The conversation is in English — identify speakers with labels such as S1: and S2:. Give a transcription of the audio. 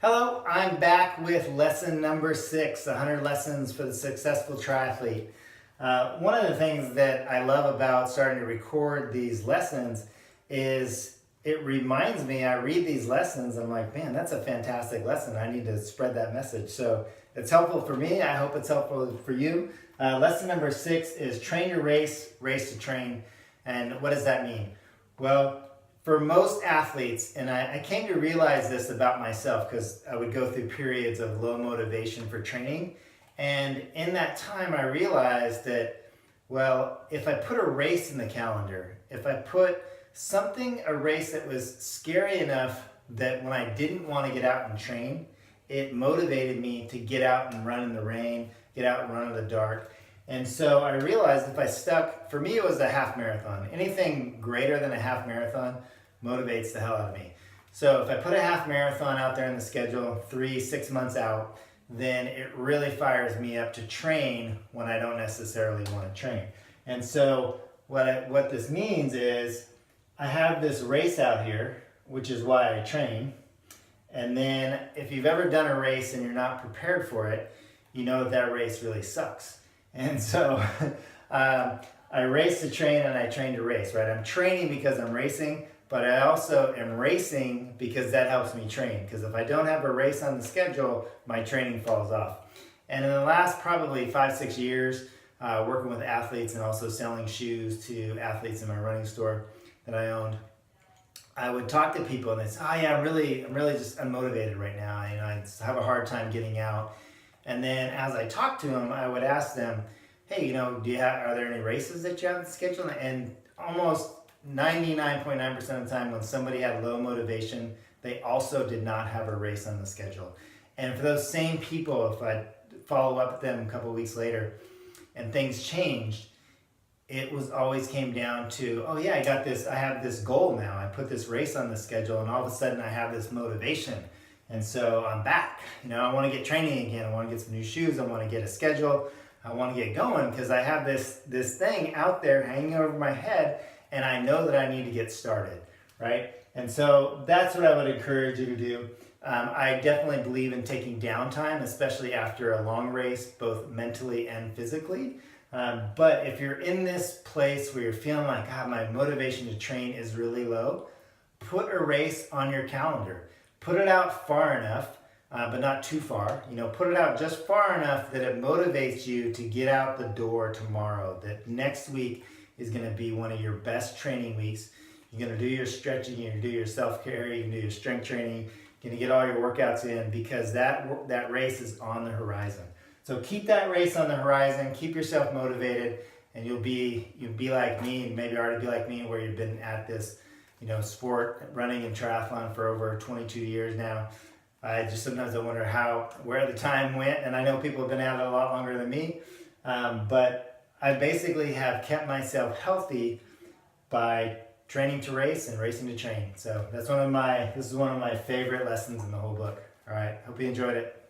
S1: Hello, I'm back with lesson number 6, 100 lessons for the successful triathlete. One of the things that I love about starting to record these lessons is it reminds me, I read these lessons, I'm like, man, that's a fantastic lesson. I need to spread that message. So it's helpful for me. I hope it's helpful for you. Lesson number 6 is train to race, race to train. And what does that mean? Well, for most athletes, and I came to realize this about myself because I would go through periods of low motivation for training. And in that time, I realized that, well, if I put a race in the calendar, if I put a race that was scary enough that when I didn't want to get out and train, it motivated me to get out and run in the rain, get out and run in the dark. And so I realized if I stuck, for me it was a half marathon. Anything greater than a half marathon motivates the hell out of me. So if I put a half marathon out there in the schedule, 3-6 months out, then it really fires me up to train when I don't necessarily want to train. And so what this means is I have this race out here, which is why I train. And then if you've ever done a race and you're not prepared for it, you know that race really sucks. And so I race to train and I train to race, right? I'm training because I'm racing, but I also am racing because that helps me train. Because if I don't have a race on the schedule, my training falls off. And in the last probably 5-6 years, working with athletes and also selling shoes to athletes in my running store that I owned, I would talk to people and they'd say, oh yeah, I'm really just unmotivated right now. I have a hard time getting out. And then as I talked to them, I would ask them, hey, are there any races that you have on the schedule? And almost 99.9% of the time when somebody had low motivation, they also did not have a race on the schedule. And for those same people, if I follow up with them a couple of weeks later and things changed, it was always came down to, oh yeah, I have this goal now. I put this race on the schedule and all of a sudden I have this motivation. And so I'm back. I want to get training again. I want to get some new shoes. I want to get a schedule. I want to get going because I have this thing out there hanging over my head and I know that I need to get started, right? And so that's what I would encourage you to do. I definitely believe in taking downtime, especially after a long race, both mentally and physically. But if you're in this place where you're feeling like, my motivation to train is really low, put a race on your calendar. Put it out far enough, but not too far. Put it out just far enough that it motivates you to get out the door tomorrow. That next week is going to be one of your best training weeks. You're going to do your stretching, you're going to do your self-care, you can do your strength training, you're going to get all your workouts in because that race is on the horizon. So keep that race on the horizon, keep yourself motivated, and you'll be like me, and maybe already be like me, where you've been at this sport, running and triathlon for over 22 years now. I just sometimes I wonder where the time went, and I know people have been at it a lot longer than me, but I basically have kept myself healthy by training to race and racing to train. So this is one of my favorite lessons in the whole book. All right, hope you enjoyed it.